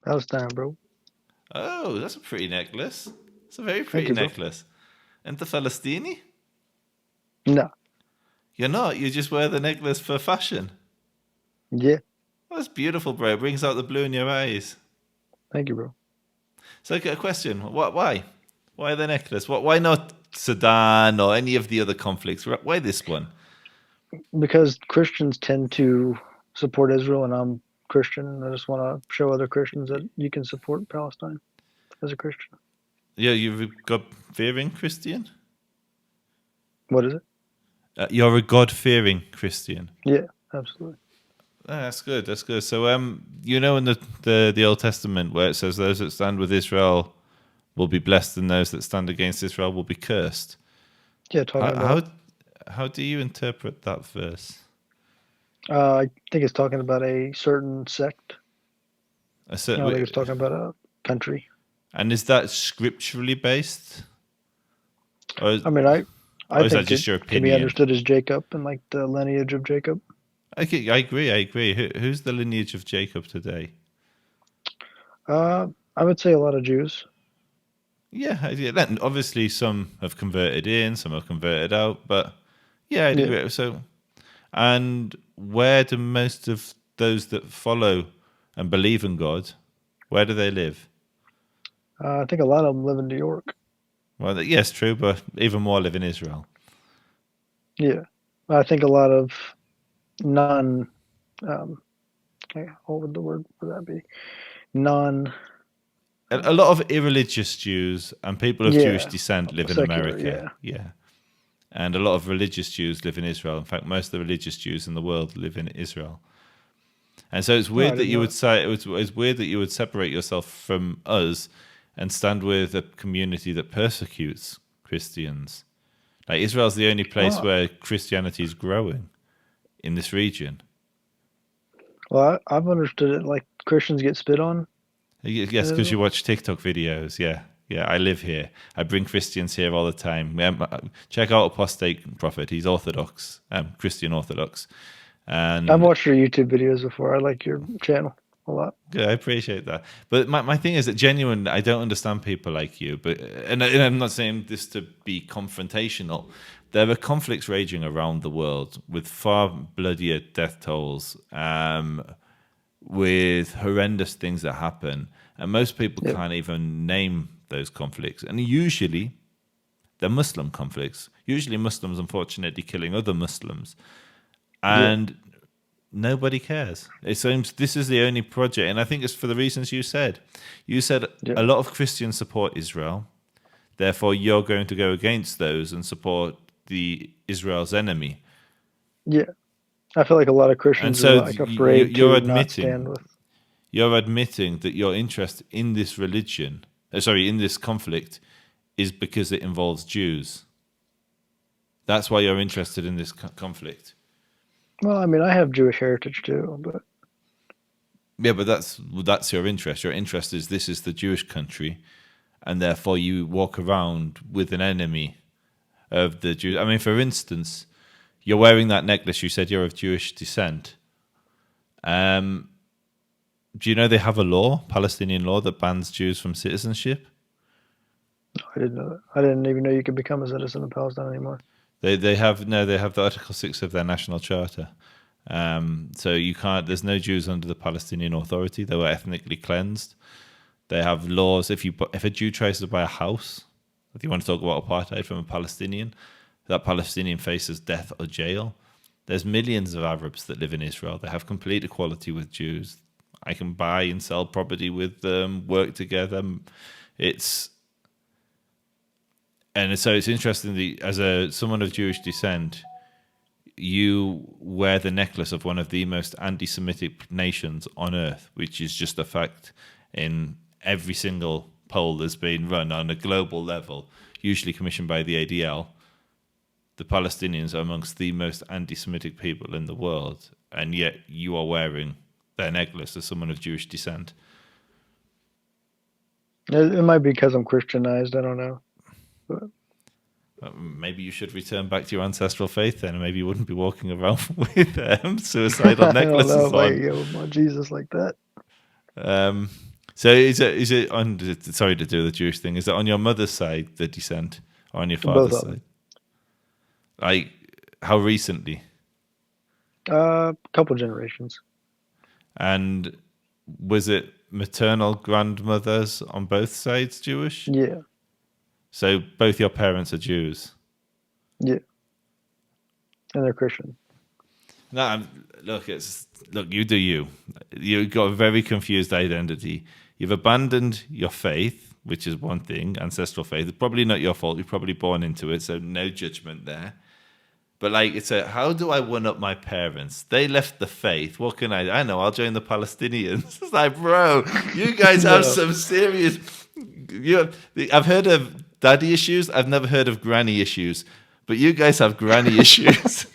Palestine, bro. Oh, that's a pretty necklace. It's a very Thank pretty you, bro. necklace. And the Falastini? No. You're not. You just wear the necklace for fashion. Yeah. Well, that's beautiful, bro. It brings out the blue in your eyes. Thank you, bro. So I get a question. Why? Why the necklace? Why not Sudan or any of the other conflicts? Why this one? Because Christians tend to support Israel, and I'm Christian, and I just want to show other Christians that you can support Palestine as a Christian. Yeah, you're a God-fearing Christian? What is it? You're a God-fearing Christian. Yeah, absolutely. That's good. That's good. So, in the Old Testament where it says those that stand with Israel will be blessed, and those that stand against Israel will be cursed. Yeah, How talking about. how do you interpret that verse? I think it's talking about a certain sect. I I said, don't think it's talking about a country. and is that scripturally based, or is, I mean, I or is that think it just your can be opinion? understood as Jacob and like the lineage of Jacob. I agree. I agree. Who's the lineage of Jacob today? Uh, I would say a lot of Jews. Yeah, yeah. Then obviously some have converted in, some have converted out, but yeah, I'd Yeah, agree. So, and where do most of those that follow and believe in God, where do they live? I think a lot of them live in New York. Well, yes, true, but even more live in Israel. Yeah, I think a lot of non. Um, what would the word for that be? Non. A lot of irreligious Jews and people of Jewish Yeah, descent live in secular. America. Yeah, Yeah. And a lot of religious Jews live in Israel. In fact, most of the religious Jews in the world live in Israel. And so it's no, I weird that didn't you know would that. say it's weird that you would separate yourself from us and stand with a community that persecutes Christians. Like Israel's the only place Oh, where Christianity is growing in this region. well, I've understood it like Christians get spit on in Yes, because you Israel. watch TikTok videos. Yeah, yeah. I live here. I bring Christians here all the time. Check out Apostate Prophet. He's Orthodox, Christian Orthodox, I've and watched your YouTube videos before. I like your channel a lot. good, I appreciate that. But my thing is that genuine, I don't understand people like you. But and I'm not saying this to be confrontational. There are conflicts raging around the world with far bloodier death tolls, with horrendous things that happen, and most people Yeah, can't even name those conflicts. And usually, they're Muslim conflicts. Usually, Muslims unfortunately killing other Muslims, yeah, and nobody cares. It seems this is the only project, and I think it's for the reasons you said. You said yeah, a lot of Christians support Israel, therefore you're going to go against those and support the Israel's enemy. yeah. I feel like a lot of And Christians are so like afraid to not stand with. you're admitting that your interest in this religion, in this conflict, is because it involves Jews. That's why you're interested in this conflict. Well, I mean, I have Jewish heritage too, but Yeah, but that's your interest. Your interest is this is the Jewish country, and therefore you walk around with an enemy of the Jews. I mean, for instance, you're wearing that necklace. You said you're of Jewish descent. Um, do you know they have a law, Palestinian law, that bans Jews from citizenship? I didn't know that. I didn't even know you could become a citizen of Palestine anymore. They have no. They have the Article 6 of their national charter. So you can't. There's no Jews under the Palestinian Authority. They were ethnically cleansed. They have laws. If a Jew tries to buy a house, if you want to talk about apartheid from a Palestinian, that Palestinian faces death or jail. There's millions of Arabs that live in Israel. They have complete equality with Jews. I can buy and sell property with them, work together. It's and so it's interesting that as someone of Jewish descent, you wear the necklace of one of the most anti-Semitic nations on earth, which is just a fact in every single poll that's been run on a global level, usually commissioned by the ADL. The Palestinians are amongst the most anti-Semitic people in the world, and yet you are wearing their necklace as someone of Jewish descent. It might be because I'm Christianized. I don't know. But Maybe you should return back to your ancestral faith then, and maybe you wouldn't be walking around with suicidal I don't know necklaces if I on. can go with my Jesus like that. Um, So is it on? Sorry to do the Jewish thing. Is it on your mother's side the descent, or on your Both father's of side? them. Like how recently? Couple generations. And was it maternal grandmothers on both sides Jewish? Yeah, So both your parents are Jews. yeah, and they're Christian. No, look. You do you. You've got a very confused identity. You've abandoned your faith, which is one thing, ancestral faith. It's probably not your fault. You're probably born into it, so no judgment there. But like, how do I one up my parents? They left the faith. What can I do? I know. I'll join the Palestinians. It's like, bro, you guys have No. some serious. I've heard of daddy issues. I've never heard of granny issues. But you guys have granny issues.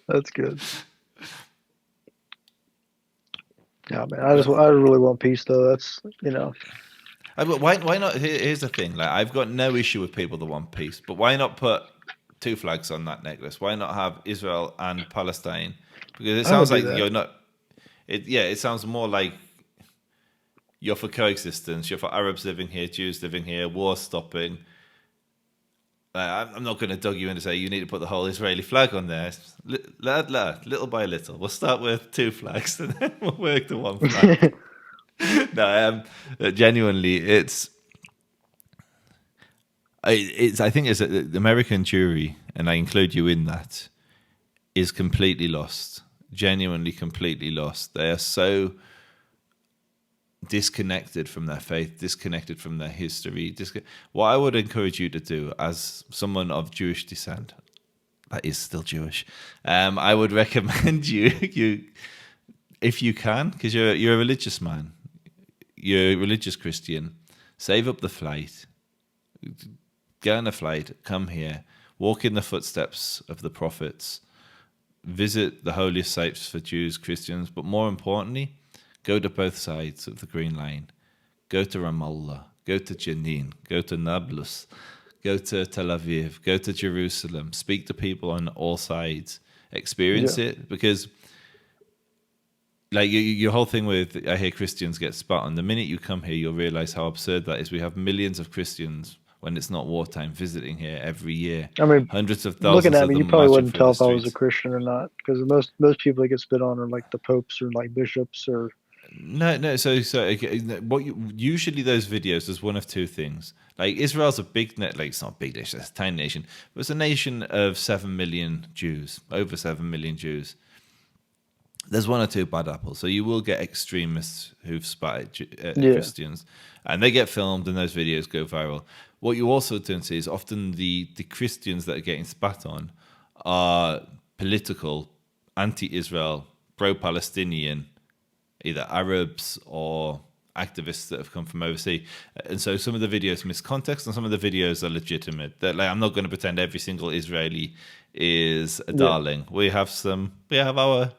That's good. Yeah, man. I really want peace, though. That's Why not? Here's the thing. Like, I've got no issue with people that want peace, but why not put two flags on that necklace? Why not have Israel and Palestine? Because it I would sounds do like that. you're not. It sounds more like you're for coexistence. You're for Arabs living here, Jews living here, war stopping. I'm not going to dug you in to say you need to put the whole Israeli flag on there. Little by little. We'll start with two flags and then we'll work to one flag. No, genuinely, I think it's the American jury, and I include you in that, is completely lost. Genuinely, completely lost. They are so disconnected from their faith, disconnected from their history. What I would encourage you to do, as someone of Jewish descent, that is still Jewish, I would recommend you if you can, because you're a religious man, you're a religious Christian, save up the flight, get on a flight, come here, walk in the footsteps of the prophets, visit the holiest sites for Jews, Christians, but more importantly, go to both sides of the Green Line. Go to Ramallah, go to Jenin, go to Nablus, go to Tel Aviv, go to Jerusalem, speak to people on all sides, experience it, because like your whole thing with, I hear Christians get spat on. The minute you come here, you'll realize how absurd that is. We have millions of Christians when it's not wartime visiting here every year. I mean, Hundreds of looking thousands at of me, you them probably marching wouldn't through tell the if I was a streets. Christian or not, because most people that get spit on are like the popes or like bishops or. No. So okay, usually those videos, there's one of two things. Like Israel's a big net, like it's not a big nation, it's a tiny nation, but it's a nation of 7 million Jews, over 7 million Jews. There's one or two bad apples, so you will get extremists who've spat at Christians, and they get filmed, and those videos go viral. What you also don't see is often the Christians that are getting spat on are political, anti-Israel, pro-Palestinian, either Arabs or activists that have come from overseas. And so some of the videos miss context and some of the videos are legitimate. That, like, I'm not going to pretend every single Israeli is a darling. We have our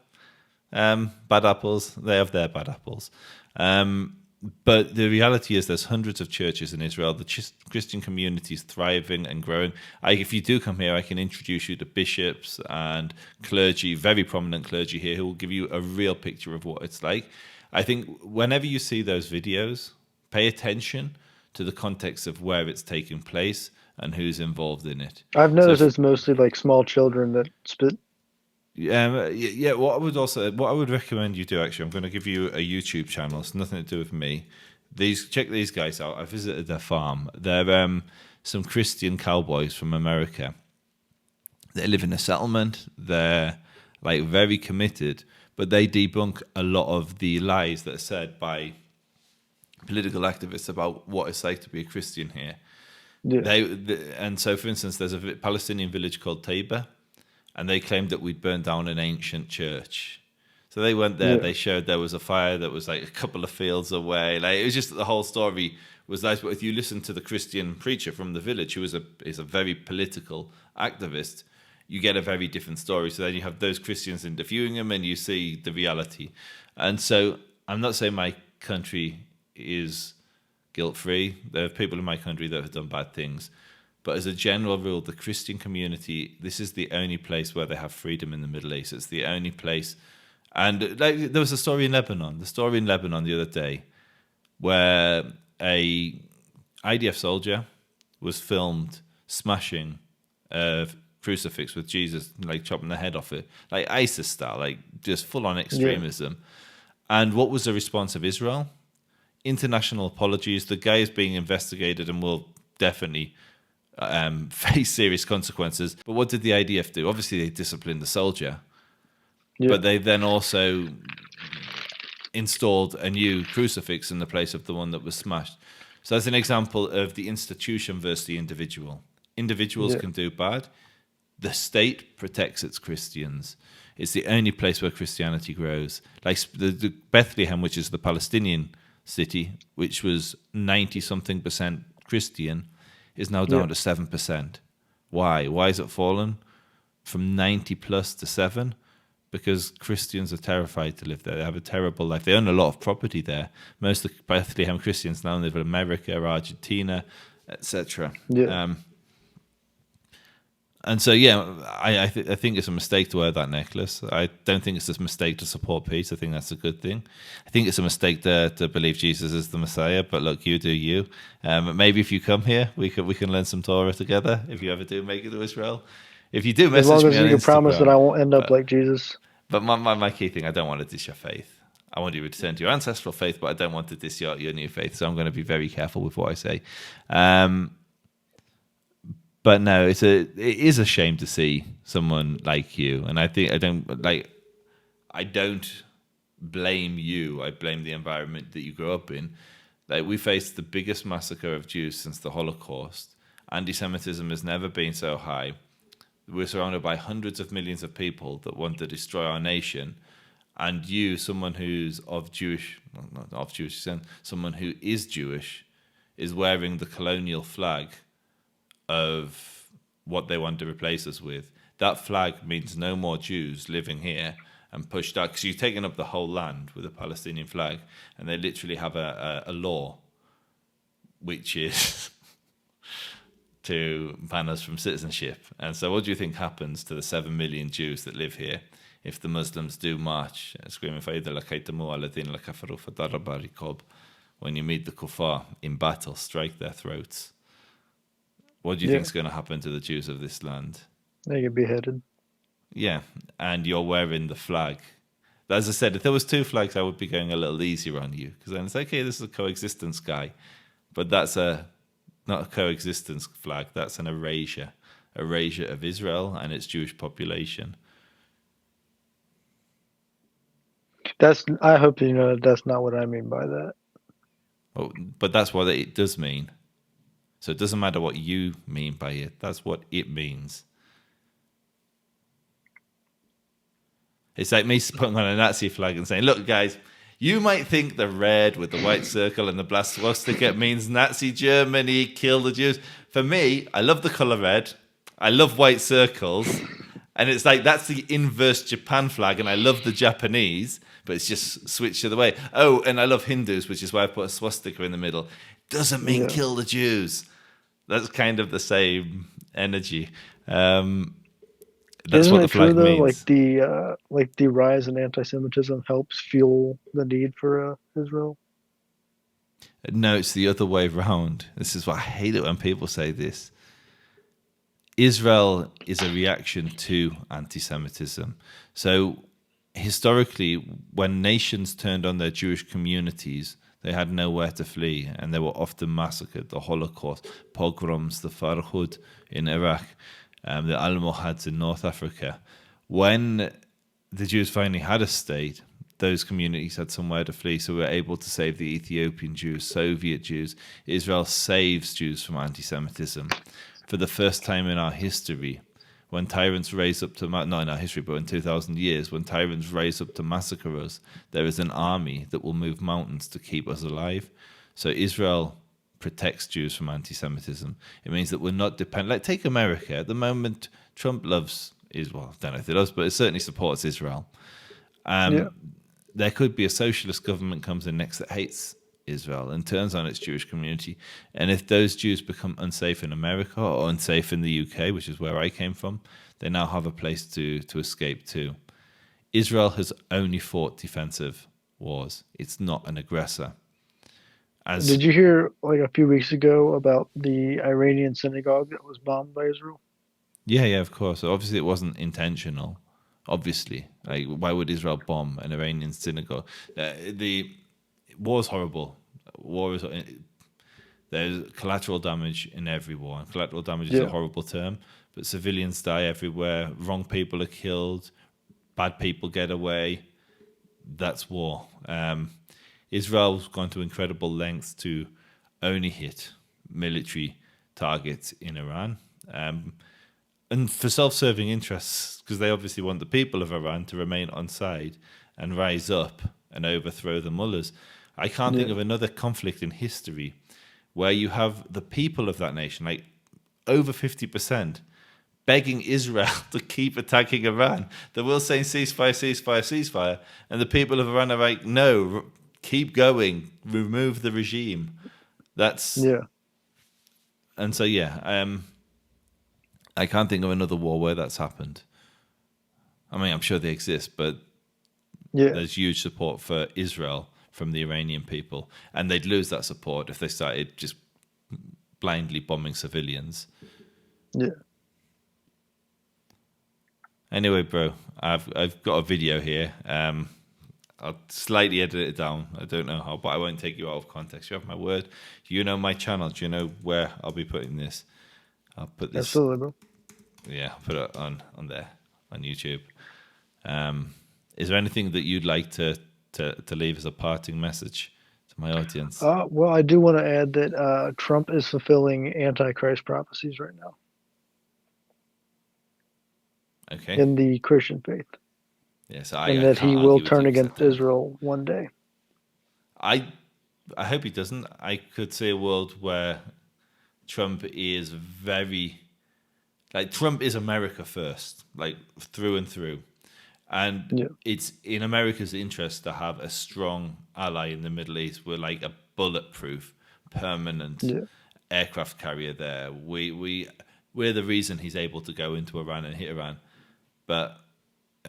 bad apples. They have their bad apples. But the reality is there's hundreds of churches in Israel. The Christian community is thriving and growing. If you do come here, I can introduce you to bishops and clergy, very prominent clergy here, who will give you a real picture of what it's like. I think whenever you see those videos, pay attention to the context of where it's taking place and who's involved in it. I've noticed it's mostly like small children that spit. What I would recommend you do, actually, I'm going to give you a YouTube channel. It's nothing to do with me. Check these guys out. I visited their farm. They're some Christian cowboys from America. They live in a settlement. They're like very committed, but they debunk a lot of the lies that are said by political activists about what it's like to be a Christian here. And so, for instance, there's a Palestinian village called Tabor, and they claimed that we'd burned down an ancient church. So they went there, they showed there was a fire that was like a couple of fields away. Like, it was just, the whole story was nice. But if you listen to the Christian preacher from the village, who is a very political activist, you get a very different story. So then you have those Christians interviewing him and you see the reality. And so I'm not saying my country is guilt-free. There are people in my country that have done bad things. But as a general rule, the Christian community, this is the only place where they have freedom in the Middle East. It's the only place, And like, there was a story in Lebanon. The story in Lebanon the other day, where a IDF soldier was filmed smashing a crucifix with Jesus, like chopping the head off it, like ISIS style, like just full on extremism. And what was the response of Israel? International apologies. The guy is being investigated and will definitely face serious consequences. But what did the IDF do? Obviously, they disciplined the soldier, but they then also installed a new crucifix in the place of the one that was smashed. So that's an example of the institution versus the individual. Individuals can do bad. The state protects its Christians. It's the only place where Christianity grows. Like the Bethlehem, which is the Palestinian city, which was 90-something% Christian, is now down to 7%. Why? Why has it fallen from 90 plus to 7? Because Christians are terrified to live there. They have a terrible life. They own a lot of property there. Most of the Bethlehem Christians now live in America, Argentina, etc. And so, I think it's a mistake to wear that necklace. I don't think it's a mistake to support peace. I think that's a good thing. I think it's a mistake to believe Jesus is the Messiah. But look, you do you. Maybe if you come here, we can learn some Torah together. If you ever do make it to Israel, if you do message me on Instagram, as long as you can promise that I won't end up like Jesus. But my key thing, I don't want to diss your faith. I want you to return to your ancestral faith, but I don't want to diss your new faith. So I'm going to be very careful with what I say. But no, it is a shame to see someone like you, and I don't blame you. I blame the environment that you grew up in. Like, we faced the biggest massacre of Jews since the Holocaust. Anti-Semitism has never been so high. We're surrounded by hundreds of millions of people that want to destroy our nation, and you, someone who's of Jewish, not of Jewish descent, someone who is Jewish, is wearing the colonial flag of what they want to replace us with. That flag means no more Jews living here and pushed out, because you've taken up the whole land with a Palestinian flag, and they literally have a law which is to ban us from citizenship. And so what do you think happens to the 7 million Jews that live here if the Muslims do march screaming when you meet the kuffar in battle, strike their throats? What do you think is going to happen to the Jews of this land? They get beheaded. Yeah, and you're wearing the flag. As I said, if there was two flags, I would be going a little easier on you, because then it's okay, this is a coexistence guy. But that's not a coexistence flag, that's an erasure of Israel and its Jewish population. I hope you know that's not what I mean by that. Oh, but that's what it does mean. So it doesn't matter what you mean by it. That's what it means. It's like me putting on a Nazi flag and saying, look, guys, you might think the red with the white circle and the black swastika means Nazi Germany, kill the Jews. For me, I love the color red. I love white circles. And it's like, that's the inverse Japan flag. And I love the Japanese, but it's just switched the other way. Oh, and I love Hindus, which is why I put a swastika in the middle. Doesn't mean kill the Jews. That's kind of the same energy. That's Isn't what the it flag true though? means. Like the rise in anti-Semitism helps fuel the need for Israel. No, it's the other way around. This is what I hate it when people say this. Israel is a reaction to anti-Semitism. So historically, when nations turned on their Jewish communities, they had nowhere to flee, and they were often massacred. The Holocaust, pogroms, the Farhud in Iraq, the Almohads in North Africa. When the Jews finally had a state, those communities had somewhere to flee, so we were able to save the Ethiopian Jews, Soviet Jews. Israel saves Jews from anti-Semitism. For the first time in our history, when tyrants raise up to, not in our history, but in 2,000 years, when tyrants raise up to massacre us, there is an army that will move mountains to keep us alive. So Israel protects Jews from anti-Semitism. It means that we're not dependent. Like, take America. At the moment, Trump loves Israel. I don't know if he does, but it certainly supports Israel. There could be a socialist government comes in next that hates Israel and turns on its Jewish community. And if those Jews become unsafe in America or unsafe in the UK, which is where I came from, they now have a place to escape to. Israel has only fought defensive wars. It's not an aggressor. As Did you hear like a few weeks ago about the Iranian synagogue that was bombed by Israel? yeah, of course. Obviously, it wasn't intentional. Obviously, like why would Israel bomb an Iranian synagogue? The war is horrible. War is there's collateral damage in every war, and collateral damage is a Yeah, horrible term. But civilians die everywhere. Wrong people are killed. Bad people get away. That's war. Israel's gone to incredible lengths to only hit military targets in Iran. And for self-serving interests, because they obviously want the people of Iran to remain on side and rise up and overthrow the mullahs. I can't think yeah, of another conflict in history where you have the people of that nation, like over 50%, begging Israel to keep attacking Iran. The world saying ceasefire, ceasefire, ceasefire, and the people of Iran are like, no, keep going, remove the regime. That's yeah, and so yeah. I can't think of another war where that's happened. I mean, I'm sure they exist, but yeah, there's huge support for Israel from the Iranian people, and they'd lose that support if they started just blindly bombing civilians. yeah. Anyway, bro, I've got a video here. I'll slightly edit it down. I don't know how, but I won't take you out of context. You have my word. You know my channel. Do you know where I'll be putting this? I'll put this. Absolutely, bro. Yeah, I'll put it on there on YouTube. Is there anything that you'd like to leave as a parting message to my audience? Well, I do want to add that Trump is fulfilling Antichrist prophecies right now Okay. in the Christian faith, Yeah, so and I that can't he argue will with turn you 'cause against Israel one day. I hope he doesn't. I could see a world where Trump is very like Trump is America first, like through and through. And Yeah, it's in America's interest to have a strong ally in the Middle East. We're like a bulletproof, permanent yeah, aircraft carrier there. We're the reason he's able to go into Iran and hit Iran. But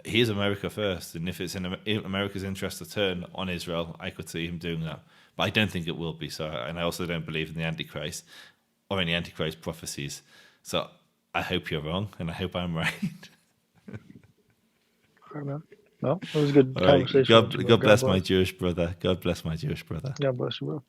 he is America first, and if it's in America's interest to turn on Israel, I could see him doing that. But I don't think it will be so, and I also don't believe in the Antichrist or any Antichrist prophecies. So I hope you're wrong, and I hope I'm right. all right, man. Well, it was a good All right, conversation with you, bro. God bless my Jewish brother. God bless my Jewish brother. God bless you, bro.